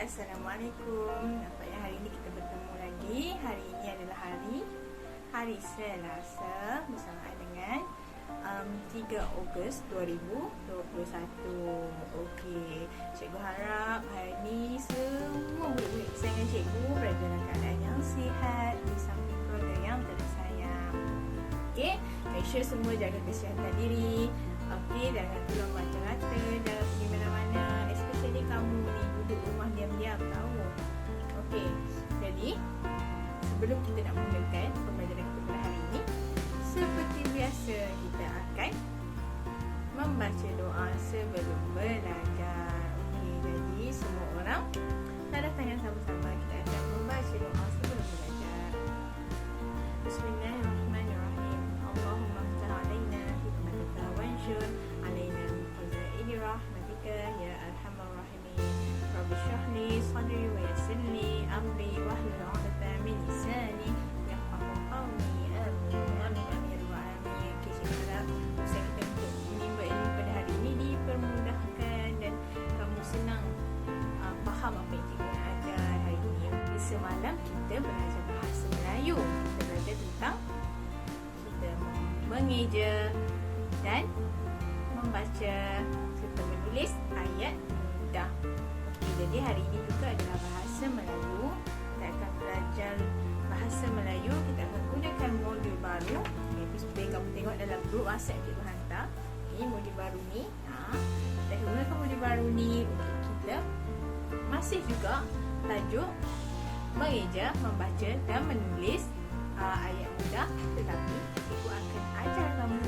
Assalamualaikum. Nampaknya hari ini kita bertemu lagi. Hari ini adalah hari Selasa bersamaan dengan 3 Ogos 2021. Okey, cikgu harap hari ini semua murid-murid kesayangan cikgu berada dalam keadaan yang sihat di samping keluarga yang tersayang. Okey, make sure semua jaga kesihatan diri. Okey, jangan keluar mata-mata, jangan pergi mana-mana, especially kamu ni duduk rumah diam-diam tahu. Okey, jadi sebelum kita nak mulakan pembelajaran kita pada hari ini, seperti biasa kita akan membaca doa sebelum belajar. Okey, jadi semua orang tanda tangan sama-sama, kita akan membaca doa sebelum belajar. Bismillahirrahmanirrahim. Allahumma ftah alaina hikmataka wanshur alaina min khazaini rahmatika ya arhamar rahimin. Rabbi shrah li sadri wa yassir li amri wahlul 'uqdatam min lisani yafqahu qawli. Amin amin wa amin. Kisah usaha kita untuk menimba ilmu pada hari ini dipermudahkan dan kamu senang faham apa yang cikgu nak ajar hari ini. Semalam kita belajar bahasa Melayu. Kita belajar tentang kita mengeja dan membaca serta menulis ayat mudah. Okey, jadi hari ini juga adalah bahasa Melayu. Kita akan belajar bahasa Melayu. Kita akan gunakan modul baru. Seperti yang kamu tengok dalam grup WhatsApp cikgu hantar. Ini modul baru ni. Kita gunakan modul baru ni untuk kita masih juga tajuk mengeja, membaca dan menulis ayat mudah, tetapi cikgu akan ajar kamu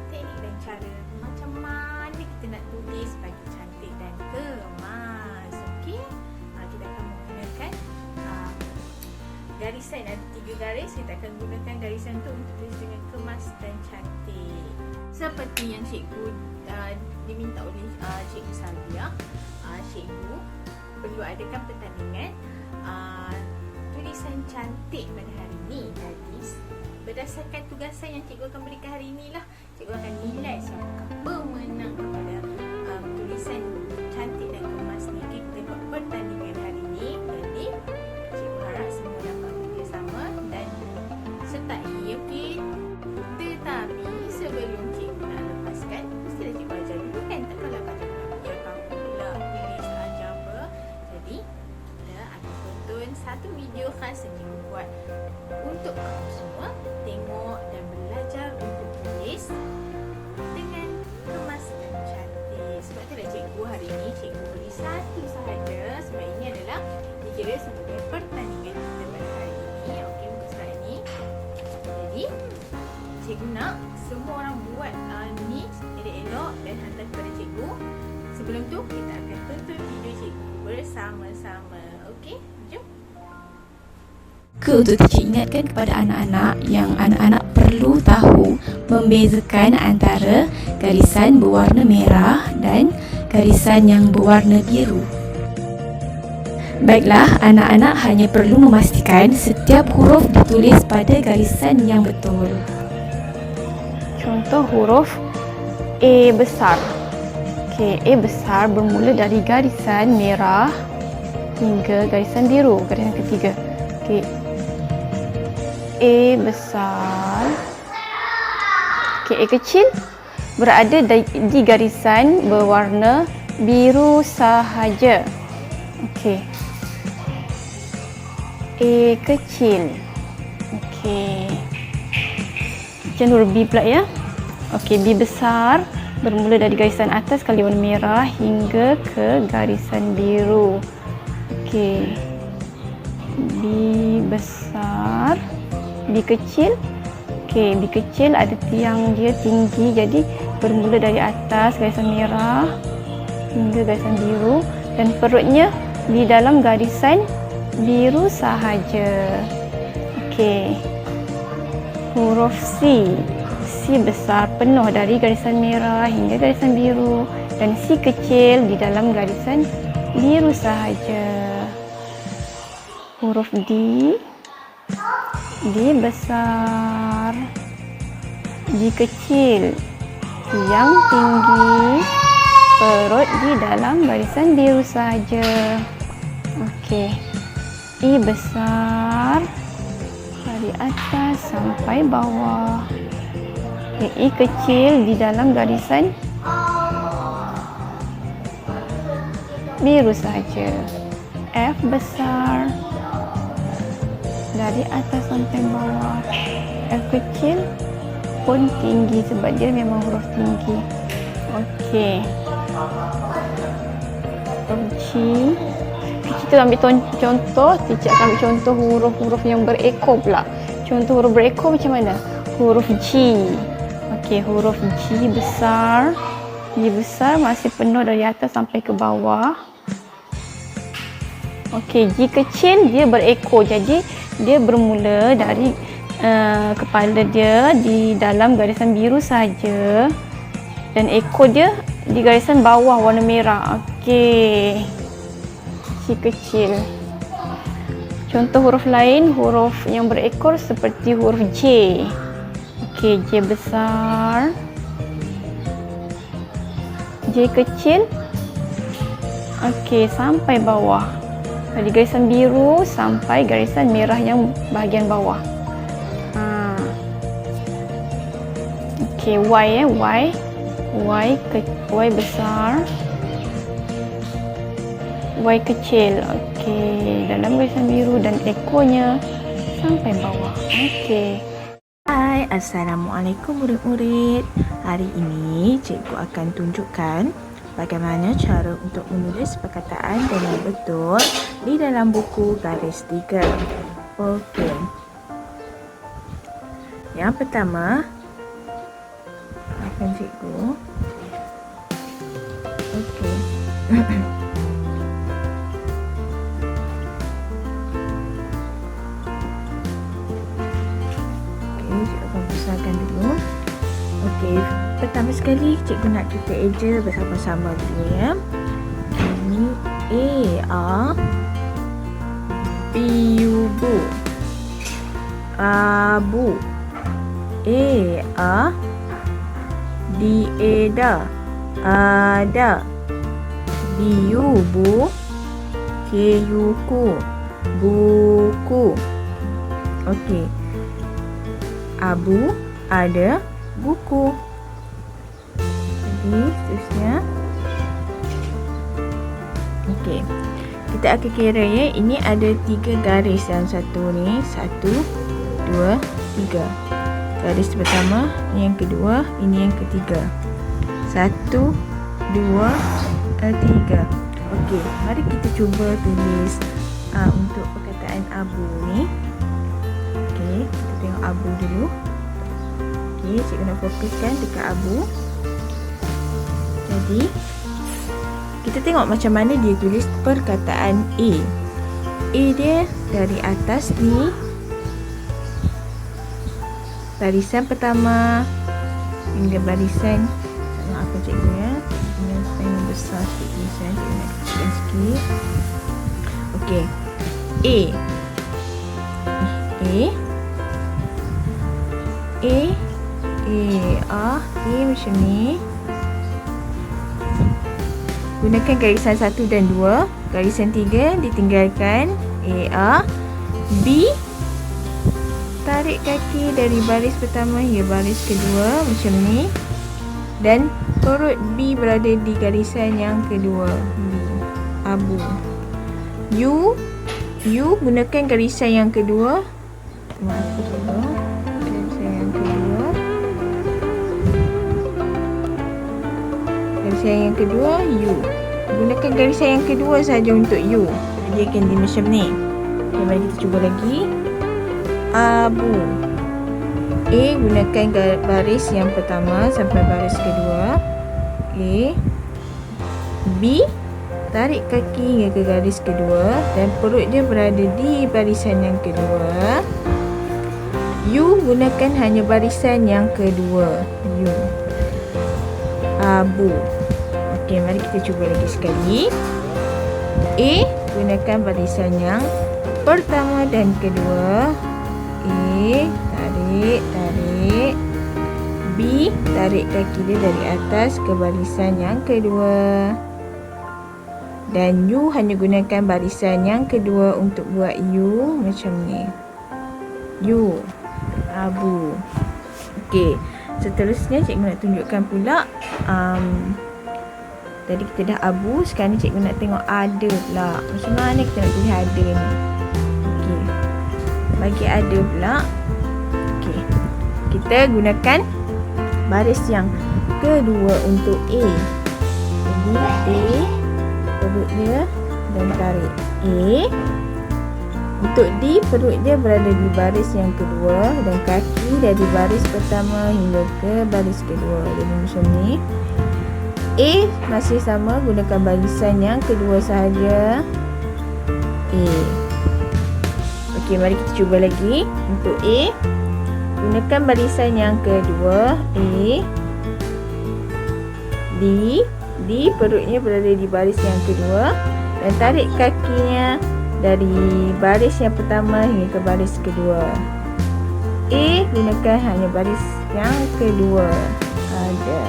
teknik dan cara macam mana kita nak tulis bagi cantik dan kemas. Okey, kita akan menggunakan garisan, ada 3 garis. Kita akan gunakan garisan tu untuk tulis dengan kemas dan cantik. Seperti yang cikgu diminta oleh cikgu Salvia, cikgu perlu adakan pertandingan tulisan cantik pada hari ini. Jadi berdasarkan tugasan yang cikgu akan berikan hari inilah, cikgu akan nilai siapakah pemenang kepada tulisan cantik dan kemas ni. Kita tengok pertandingan hari ini. Jadi cikgu harap semua dapat bekerjasama dan sertai. Okey, tetapi sebelum cikgu nak lepaskan, mestilah cikgu ajar dulu kan. Takkanlah pada ya kamu pula tulis ajar apa. Jadi kita akan tonton satu video khas yang cikgu buat untuk kamu semua tengok dan belajar untuk tulis dengan kemas dan cantik. Sebab itulah cikgu hari ini cikgu beri satu sahaja, sebab ini adalah dikira sebagai pertandingan kita pada hari ini. Okey, muka surat ni. Jadi cikgu nak semua orang buat ni elok-elok dan hantar kepada cikgu. Sebelum tu kita akan tonton video cikgu bersama-sama. Okey, jom. Untuk teacher ingatkan kepada anak-anak yang anak-anak perlu tahu membezakan antara garisan berwarna merah dan garisan yang berwarna biru. Baiklah, anak-anak hanya perlu memastikan setiap huruf ditulis pada garisan yang betul. Contoh huruf A besar. Okey, A besar bermula dari garisan merah hingga garisan biru, garisan ketiga. Okey, A besar. Okey, A kecil berada di garisan berwarna biru sahaja. Okey, A kecil. Okey, Nur B pula ya. Okey, B besar bermula dari garisan atas kali warna merah hingga ke garisan biru. Okey, B besar. B kecil. Okey, B kecil ada tiang dia tinggi, jadi bermula dari atas garisan merah hingga garisan biru dan perutnya di dalam garisan biru sahaja. Okey, huruf C. C besar penuh dari garisan merah hingga garisan biru dan C kecil di dalam garisan biru sahaja. Huruf D. D besar. D kecil. Tiang tinggi. Perut di dalam garisan biru sahaja. Okey. I besar dari atas sampai bawah. Okey, I kecil di dalam garisan biru saja. F besar dari atas sampai bawah. F kecil pun tinggi sebab dia memang huruf tinggi. Okey. Huruf G. Kita ambil contoh. Teacher akan ambil contoh huruf-huruf yang berekor pula. Contoh huruf berekor macam mana? Huruf G. Okey, huruf G besar. G besar masih penuh dari atas sampai ke bawah. Okey, G kecil dia berekor. Jadi dia bermula dari kepala dia di dalam garisan biru saja. Dan ekor dia di garisan bawah warna merah. Okey. G kecil. Contoh huruf lain, huruf yang berekor seperti huruf J. Okey, J besar. J kecil. Okey, sampai bawah. Dari garisan biru sampai garisan merah yang bahagian bawah. Okey, Y Y besar. Y kecil. Okey, dalam garisan biru dan ekornya sampai bawah. Okey. Hai, Assalamualaikum murid-murid. Hari ini cikgu akan tunjukkan bagaimana cara untuk menulis perkataan dengan betul di dalam buku garis 3. Okey. Yang pertama, akan cikgu. Okey. Cikgu akan besarkan dulu. Okey, pertama sekali cikgu nak kita eja bersama-sama dulu ya. Ini A B U bu. Abu. A D A da. Ada. B U bu. K U ku. Buku. Okey. Abu ada buku. Jadi seterusnya. Okey. Kita akan kira ya. Ini ada 3 garis dalam satu ni. 1, 2, 3. Garis pertama, ini yang kedua, ini yang ketiga. 1, 2, 3. Okey, mari kita cuba tulis untuk perkataan abu ni. Okey, kita tengok abu dulu. Okey, cikgu nak fokuskan dekat abu. Jadi, kita tengok macam mana dia tulis perkataan A. A dia dari atas ni. Barisan pertama hingga barisan, maafkan cikgu ya, barisan yang besar sikit saya nak kecilkan sikit. Okey, A macam ni. Gunakan garisan 1 dan 2. Garisan 3 ditinggalkan. A. B, tarik kaki dari baris pertama hingga baris kedua macam ni. Dan perut B berada di garisan yang kedua. B. Abu. U gunakan garisan yang kedua. Maaf dulu. Garisan yang kedua. Garisan yang kedua U. Gunakan garisan yang kedua saja untuk U. Dia akan di macam ni. Okay, mari kita cuba lagi. Abu. A gunakan baris yang pertama sampai baris kedua. A. B, tarik kaki hingga ke garis kedua dan perut dia berada di barisan yang kedua. U gunakan hanya barisan yang kedua. U. Abu. Okey, mari kita cuba lagi sekali. A gunakan barisan yang pertama dan kedua. A, tarik. B, tarik kaki dia dari atas ke barisan yang kedua. Dan U hanya gunakan barisan yang kedua untuk buat U macam ni. U, abu. Okey, seterusnya cikgu nak tunjukkan pula tadi kita dah abu, sekarang ni cikgu nak tengok ada pula. Macam mana kita nak tulis ada ni? Okey, bagi ada pula. Okey, kita gunakan baris yang kedua untuk A. Jadi A, perut dia dan tarik A. Untuk D, perut dia berada di baris yang kedua dan kaki dari baris pertama hingga ke baris kedua. Jadi macam ni. A masih sama, gunakan barisan yang kedua sahaja. A. Okey, mari kita cuba lagi. Untuk A, gunakan barisan yang kedua. A. D, perutnya berada di baris yang kedua dan tarik kakinya dari baris yang pertama hingga ke baris kedua. A gunakan hanya baris yang kedua ada.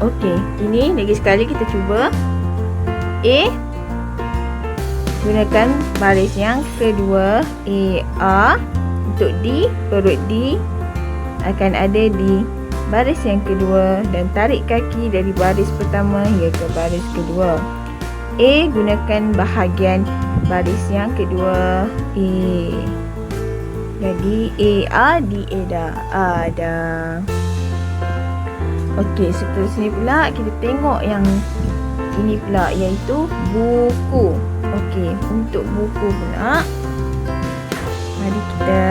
Okey, ini lagi sekali kita cuba. A gunakan baris yang kedua. A. Untuk D, perut D akan ada di baris yang kedua dan tarik kaki dari baris pertama hingga ke baris kedua. A gunakan bahagian baris yang kedua. A. Jadi A, D, ada. Okey, seterusnya pula kita tengok yang ini pula, iaitu buku. Okey, untuk buku pula, mari kita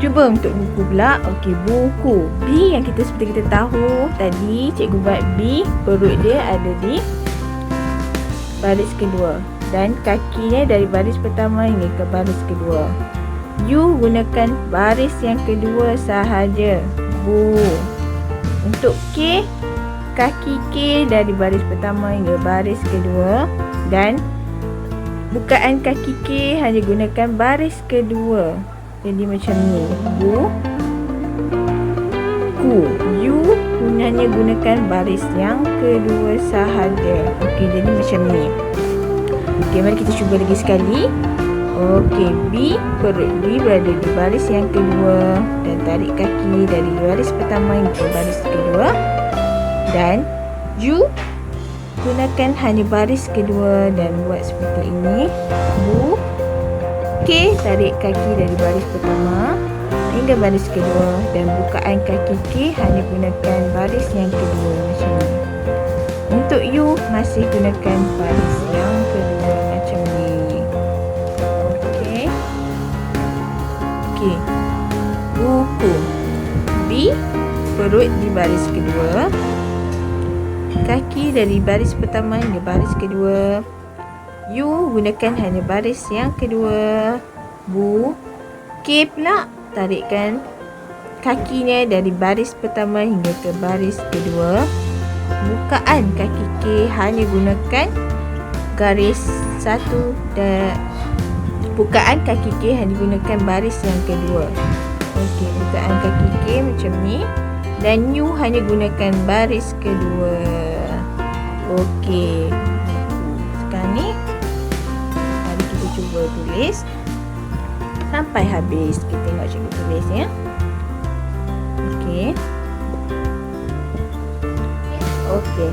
cuba untuk buku pula. Okey, buku B yang seperti kita tahu tadi, cikgu buat B, perut dia ada di baris kedua dan kakinya dari baris pertama hingga ke baris kedua. U gunakan baris yang kedua sahaja. Bu. Untuk K, kaki K dari baris pertama hingga baris kedua dan bukaan kaki K hanya gunakan baris kedua. Jadi macam ni. Bu, ku. U hanya gunakan baris yang kedua sahaja. Okey, jadi macam ni. Okey, mari kita cuba lagi sekali. Okey, B, perut B berada di baris yang kedua dan tarik kaki dari baris pertama hingga baris kedua. Dan U gunakan hanya baris kedua dan buat seperti ini. Bu, K, tarik kaki dari baris pertama hingga baris kedua dan bukaan kaki K hanya gunakan baris yang kedua macam ni. Untuk U masih gunakan baris yang kedua macam ni. Okey. Buku B, perut di baris kedua, kaki dari baris pertama hingga baris kedua. U gunakan hanya baris yang kedua. Bu, K pula tarikkan kakinya dari baris pertama hingga ke baris kedua. Bukaan kaki K hanya gunakan garis satu dan bukaan kaki K hanya gunakan baris yang kedua. Okey, bukaan kaki K macam ni dan U hanya gunakan baris kedua. Okey. Sekarang ni mari kita cuba tulis sampai habis. Kita tengok cikgu tulis ya. Okey. Okey.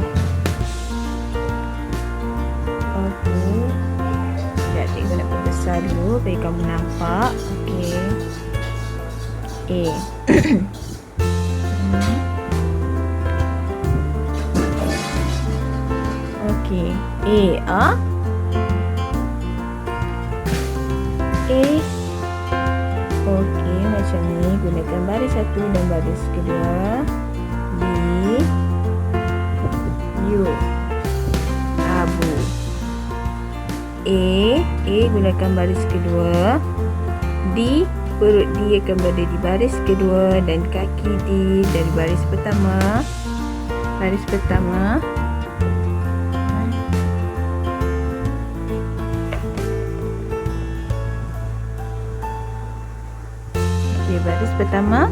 Okey. Sekejap cikgu nak perbesar dulu bagi kamu nampak. Okey. A. Okey. A. Okey, macam ni. Gunakan baris satu dan baris kedua. B. U. Abu. A gunakan baris kedua. D, perut D akan berada di baris kedua dan kaki D dari baris pertama. Baris pertama. Okey, baris pertama.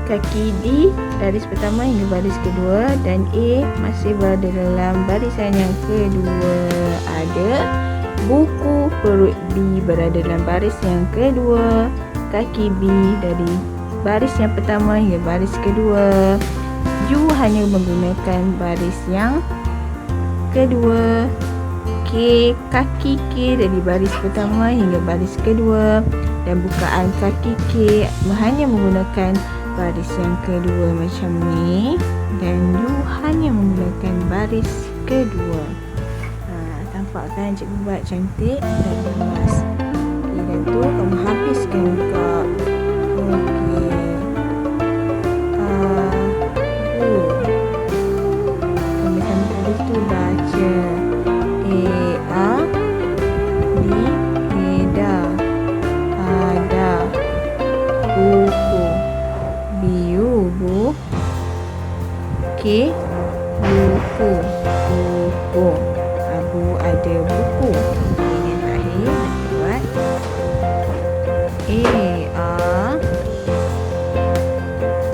kaki D baris pertama hingga baris kedua, dan A masih berada dalam barisan yang kedua. Ada buku perut B berada dalam baris yang kedua, kaki B dari baris yang pertama hingga baris kedua. U hanya menggunakan baris yang kedua. K, kaki K dari baris pertama hingga baris kedua, dan bukaan kaki K hanya menggunakan baris yang kedua macam ni, dan U hanya menggunakan baris kedua. Nampak kan cikgu buat cantik dan kemas. Okay, dan tu kamu habiskan juga. Okey. Kamu tadi tu baca A B Eda ada buku. Biu bu K buku buku. Abu ada buku. Ini yang terakhir nak buat.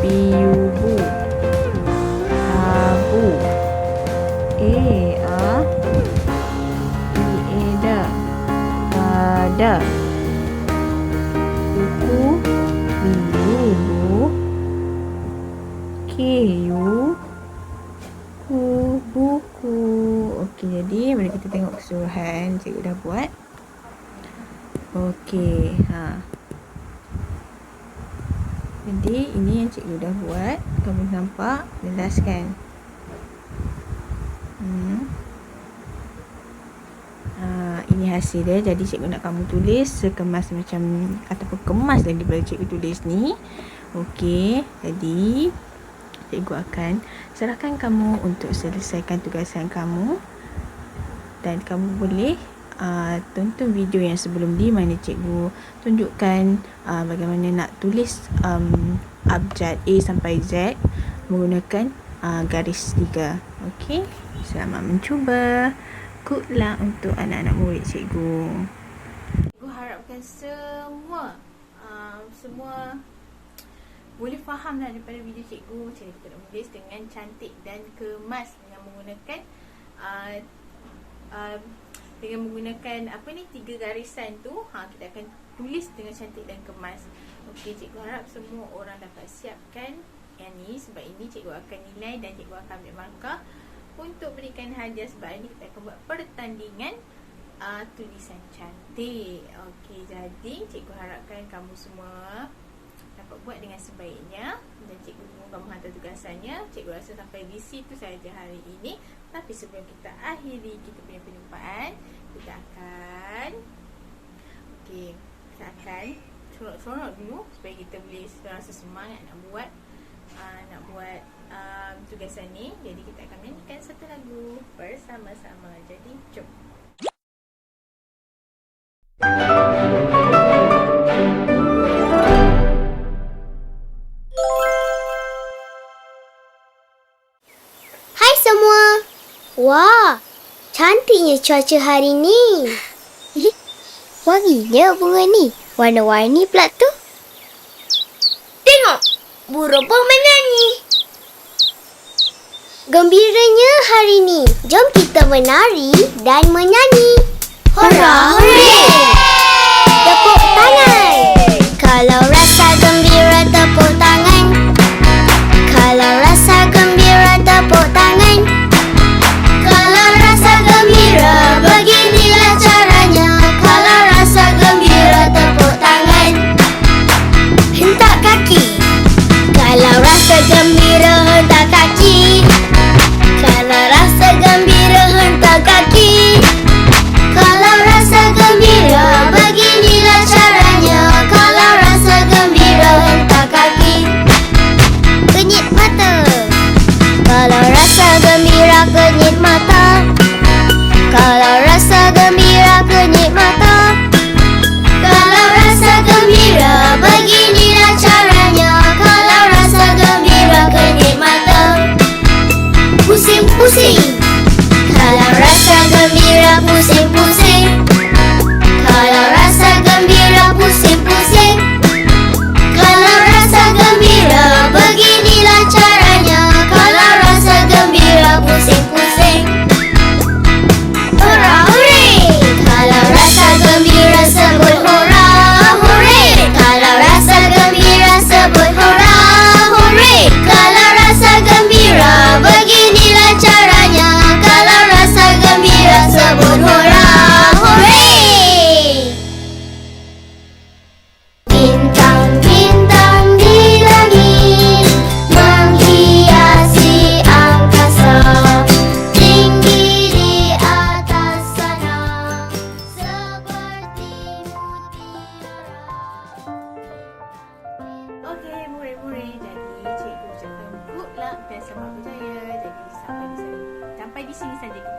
Biubu abu. Bieda ada buku. Biubu Kiu buku. Okey, jadi mari kita tengok keseluruhan cikgu dah buat. Okey, jadi ini yang cikgu dah buat. Kamu nampak jelas kan? Ini hasil dia. Jadi cikgu nak kamu tulis sekemas macam, ataupun kemas lagi daripada cikgu tulis ni. Okey, jadi cikgu akan serahkan kamu untuk selesaikan tugasan kamu, dan kamu boleh tonton video yang sebelum ni mana cikgu tunjukkan bagaimana nak tulis abjad A sampai Z menggunakan garis 3. Okey, selamat mencuba. Good luck untuk anak-anak murid cikgu. Cikgu harapkan semua boleh faham lah daripada video cikgu macam kita nak menulis dengan cantik dan kemas dengan menggunakan apa ni, 3 garisan tu. Kita akan tulis dengan cantik dan kemas. Okey, cikgu harap semua orang dapat siapkan yang ni, sebab ini cikgu akan nilai dan cikgu akan ambil markah untuk berikan hadiah. Sebab ini kita akan buat pertandingan tulisan cantik. Okey, jadi cikgu harapkan kamu semua dapat buat dengan sebaiknya, dan cikgu tunggu kamu hantar tugasannya. Cikgu rasa sampai di situ saja hari ini. Tapi sebelum kita akhiri kita punya perjumpaan, kita akan sorok-sorok dulu supaya kita boleh rasa semangat nak buat tugasan ni. Jadi kita akan menyanyikan satu lagu bersama-sama. Jadi jom. Wah, cantiknya cuaca hari ni. Wanginya bunga ni. Warna-warni pula tu. Tengok, burung pun menyanyi. Gembiranya hari ni. Jom kita menari dan menyanyi. Hurra, hurra! Tepuk tangan. Kalau rasa gembira, tepuk tangan. Kalau rasa gembira, tepuk tangan. Beginilah caranya. Kalau rasa gembira, tepuk tangan. Hentak kaki. Kalau rasa gembira, hentak kaki. Kalau rasa gembira, hentak kaki. Kalau rasa gembira, beginilah caranya. Kalau rasa gembira, hentak kaki. Kenyit mata. Kalau rasa gembira, kenyit mata. Kalau rasa gembira, kenyit mata. Kalau rasa gembira, beginilah caranya. Kalau rasa gembira, kenyit sini saja